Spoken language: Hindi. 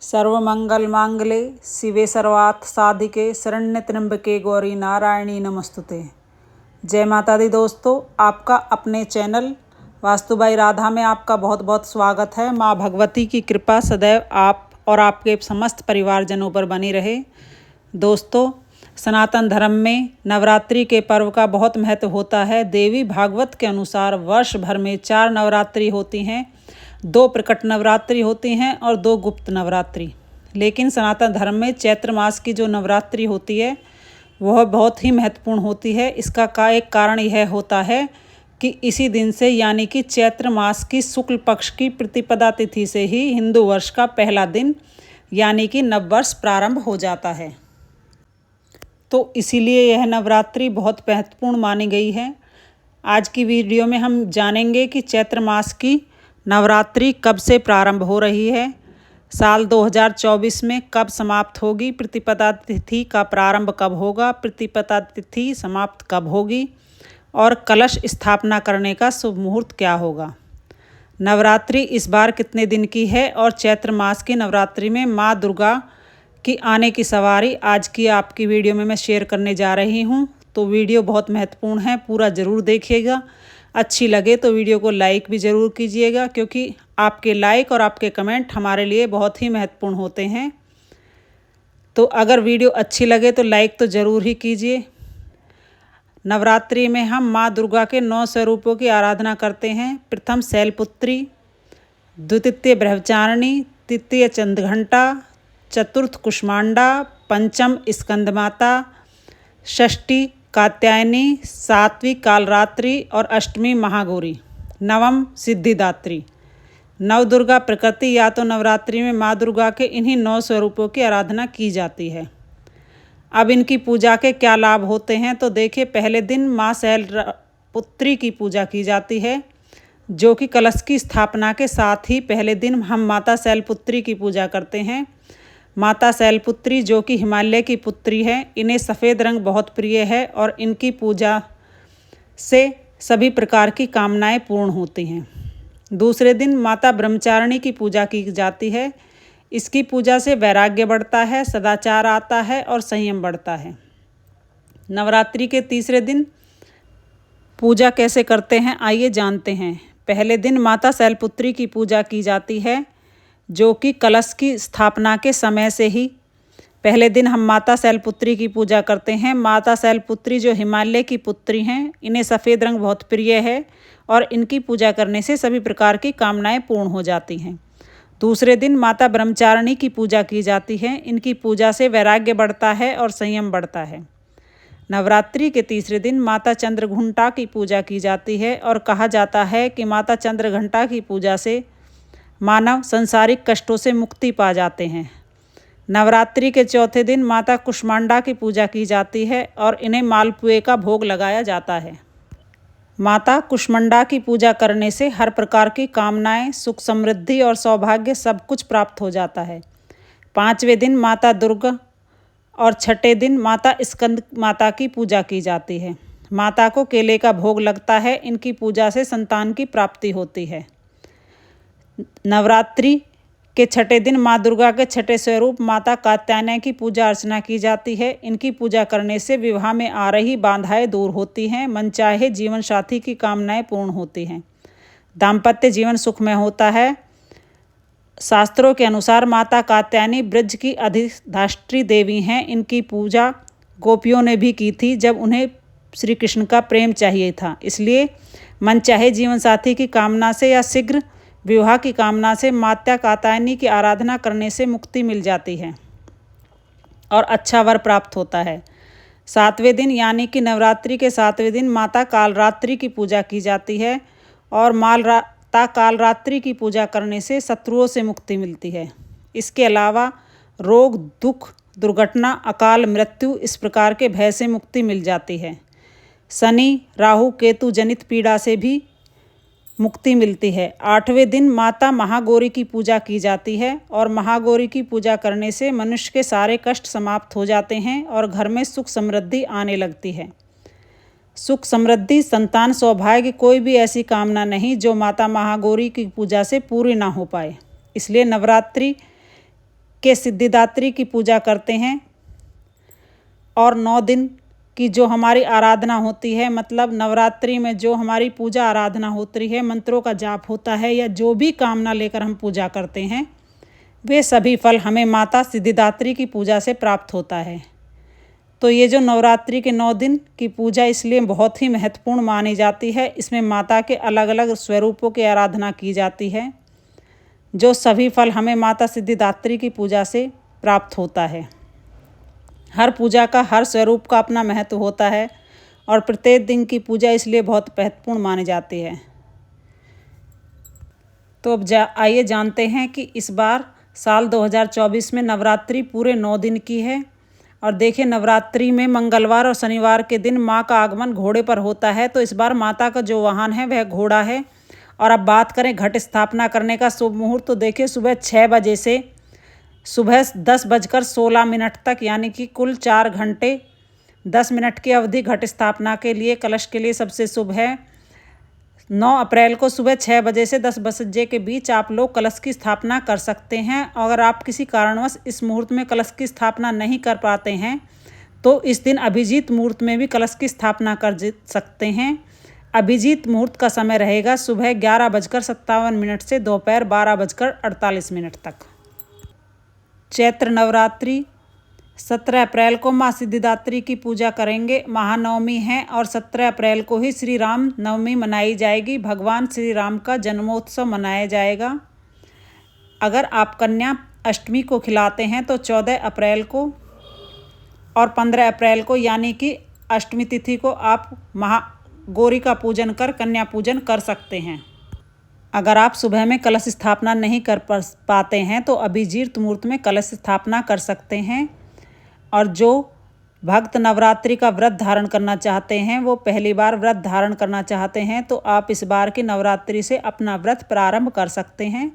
सर्वमंगल मांगले शिवे सर्वार्थ साधिके शरण्य त्र्यंबके गौरी नारायणी नमस्तुते। जय माता दी दोस्तों, आपका अपने चैनल वास्तु बाई राधा में आपका बहुत बहुत स्वागत है। माँ भगवती की कृपा सदैव आप और आपके समस्त परिवारजनों पर बनी रहे। दोस्तों, सनातन धर्म में नवरात्रि के पर्व का बहुत महत्व होता है। देवी भागवत के अनुसार वर्ष भर में 4 नवरात्रि होती हैं। 2 प्रकट नवरात्रि होती हैं और 2 गुप्त नवरात्रि। लेकिन सनातन धर्म में चैत्र मास की जो नवरात्रि होती है वह बहुत ही महत्वपूर्ण होती है। इसका एक कारण यह होता है कि इसी दिन से यानी कि चैत्र मास की शुक्ल पक्ष की प्रतिपदा तिथि से ही हिंदू वर्ष का पहला दिन यानी कि नववर्ष प्रारंभ हो जाता है। तो इसीलिए यह नवरात्रि बहुत महत्वपूर्ण मानी गई है। आज की वीडियो में हम जानेंगे कि चैत्र मास की नवरात्रि कब से प्रारंभ हो रही है, साल 2024 में कब समाप्त होगी, प्रतिपदा तिथि का प्रारंभ कब होगा, प्रतिपदा तिथि समाप्त कब होगी और कलश स्थापना करने का शुभ मुहूर्त क्या होगा। नवरात्रि इस बार कितने दिन की है और चैत्र मास की नवरात्रि में माँ दुर्गा की आने की सवारी आज की आपकी वीडियो में मैं शेयर करने जा रही हूँ। तो वीडियो बहुत महत्वपूर्ण है, पूरा ज़रूर देखिएगा। अच्छी लगे तो वीडियो को लाइक भी ज़रूर कीजिएगा, क्योंकि आपके लाइक और आपके कमेंट हमारे लिए बहुत ही महत्वपूर्ण होते हैं। तो अगर वीडियो अच्छी लगे तो लाइक तो ज़रूर ही कीजिए। नवरात्रि में हम माँ दुर्गा के 9 स्वरूपों की आराधना करते हैं। प्रथम शैलपुत्री, द्वितीय ब्रह्मचारिणी, तृतीय चंद्रघंटा, चतुर्थ कुष्मांडा, पंचम स्कंदमाता, षष्ठी कात्यायनी, सातवीं कालरात्रि और अष्टमी महागौरी, नवम सिद्धिदात्री। नवदुर्गा प्रकृति या तो नवरात्रि में माँ दुर्गा के इन्हीं 9 स्वरूपों की आराधना की जाती है। अब इनकी पूजा के क्या लाभ होते हैं तो देखिए। पहले दिन माँ शैलपुत्री की पूजा की जाती है, जो कि कलश की स्थापना के साथ ही पहले दिन हम माता शैलपुत्री की पूजा करते हैं। माता शैलपुत्री जो कि हिमालय की पुत्री है, इन्हें सफ़ेद रंग बहुत प्रिय है और इनकी पूजा से सभी प्रकार की कामनाएं पूर्ण होती हैं। दूसरे दिन माता ब्रह्मचारिणी की पूजा की जाती है। इसकी पूजा से वैराग्य बढ़ता है, सदाचार आता है और संयम बढ़ता है। नवरात्रि के तीसरे दिन पूजा कैसे करते हैं आइए जानते हैं। पहले दिन माता शैलपुत्री की पूजा की जाती है, जो कि कलश की स्थापना के समय से ही पहले दिन हम माता शैलपुत्री की पूजा करते हैं। माता शैलपुत्री जो हिमालय की पुत्री हैं, इन्हें सफ़ेद रंग बहुत प्रिय है और इनकी पूजा करने से सभी प्रकार की कामनाएं पूर्ण हो जाती हैं। दूसरे दिन माता ब्रह्मचारिणी की पूजा की जाती है। इनकी पूजा से वैराग्य बढ़ता है और संयम बढ़ता है। नवरात्रि के तीसरे दिन माता चंद्रघंटा की पूजा की जाती है और कहा जाता है कि माता चंद्रघंटा की पूजा से मानव संसारिक कष्टों से मुक्ति पा जाते हैं। नवरात्रि के चौथे दिन माता कुष्मांडा की पूजा की जाती है और इन्हें मालपुए का भोग लगाया जाता है। माता कुष्मांडा की पूजा करने से हर प्रकार की कामनाएं, सुख समृद्धि और सौभाग्य सब कुछ प्राप्त हो जाता है। 5वें दिन माता दुर्गा और 6ठे दिन माता स्कंद माता की पूजा की जाती है। माता को केले का भोग लगता है। इनकी पूजा से संतान की प्राप्ति होती है। नवरात्रि के 6ठे दिन माँ दुर्गा के 6ठे स्वरूप माता कात्यायनी की पूजा अर्चना की जाती है। इनकी पूजा करने से विवाह में आ रही बाधाएं दूर होती हैं, मनचाहे जीवन साथी की कामनाएं पूर्ण होती हैं, दाम्पत्य जीवन सुखमय होता है। शास्त्रों के अनुसार माता कात्यायनी ब्रज की अधिष्ठात्री देवी हैं। इनकी पूजा गोपियों ने भी की थी जब उन्हें श्री कृष्ण का प्रेम चाहिए था। इसलिए मनचाहे जीवन साथी की कामना से या शीघ्र विवाह की कामना से माता कात्यायनी की आराधना करने से मुक्ति मिल जाती है और अच्छा वर प्राप्त होता है। 7वें दिन यानी कि नवरात्रि के 7वें दिन माता कालरात्रि की पूजा की जाती है और माता कालरात्रि की पूजा करने से शत्रुओं से मुक्ति मिलती है। इसके अलावा रोग, दुख, दुर्घटना, अकाल मृत्यु इस प्रकार के भय से मुक्ति मिल जाती है। शनि, राहु, केतु जनित पीड़ा से भी मुक्ति मिलती है। 8वें दिन माता महागौरी की पूजा की जाती है और महागौरी की पूजा करने से मनुष्य के सारे कष्ट समाप्त हो जाते हैं और घर में सुख समृद्धि आने लगती है। सुख समृद्धि, संतान, सौभाग्य, कोई भी ऐसी कामना नहीं जो माता महागौरी की पूजा से पूरी ना हो पाए। इसलिए नवरात्रि के सिद्धिदात्री की पूजा करते हैं। और 9 दिन की जो हमारी आराधना होती है, मतलब नवरात्रि में जो हमारी पूजा आराधना होती है, मंत्रों का जाप होता है या जो भी कामना लेकर हम पूजा करते हैं, वे सभी फल हमें माता सिद्धिदात्री की पूजा से प्राप्त होता है। तो ये जो नवरात्रि के 9 दिन की पूजा इसलिए बहुत ही महत्वपूर्ण मानी जाती है। इसमें माता के अलग अलग स्वरूपों की आराधना की जाती है, जो सभी फल हमें माता सिद्धिदात्री की पूजा से प्राप्त होता है। हर पूजा का, हर स्वरूप का अपना महत्व होता है और प्रत्येक दिन की पूजा इसलिए बहुत महत्वपूर्ण मानी जाती है। तो अब आइए जानते हैं कि इस बार साल 2024 में नवरात्रि पूरे 9 दिन की है। और देखिए, नवरात्रि में मंगलवार और शनिवार के दिन माँ का आगमन घोड़े पर होता है। तो इस बार माता का जो वाहन है वह घोड़ा है। और अब बात करें घट स्थापना करने का शुभ मुहूर्त, तो देखिए सुबह 6 बजे से सुबह 10:16 तक, यानी कि कुल 4 घंटे 10 मिनट की अवधि घट स्थापना के लिए, कलश के लिए सबसे शुभ है। 9 अप्रैल को सुबह 6 बजे से 10 बजे के बीच आप लोग कलश की स्थापना कर सकते हैं। अगर आप किसी कारणवश इस मुहूर्त में कलश की स्थापना नहीं कर पाते हैं तो इस दिन अभिजीत मुहूर्त में भी कलश की स्थापना कर सकते हैं। अभिजीत मुहूर्त का समय रहेगा सुबह 11:57 से दोपहर 12:48 तक। चैत्र नवरात्रि 17 अप्रैल को माँ सिद्धिदात्री की पूजा करेंगे। महानवमी है और 17 अप्रैल को ही श्री राम नवमी मनाई जाएगी। भगवान श्री राम का जन्मोत्सव मनाया जाएगा। अगर आप कन्या अष्टमी को खिलाते हैं तो 14 अप्रैल को और 15 अप्रैल को, यानी कि अष्टमी तिथि को, आप महागौरी का पूजन कर कन्या पूजन कर सकते हैं। अगर आप सुबह में कलश स्थापना नहीं कर पाते हैं तो अभिजीत मुहूर्त में कलश स्थापना कर सकते हैं। और जो भक्त नवरात्रि का व्रत धारण करना चाहते हैं, वो पहली बार व्रत धारण करना चाहते हैं, तो आप इस बार की नवरात्रि से अपना व्रत प्रारंभ कर सकते हैं।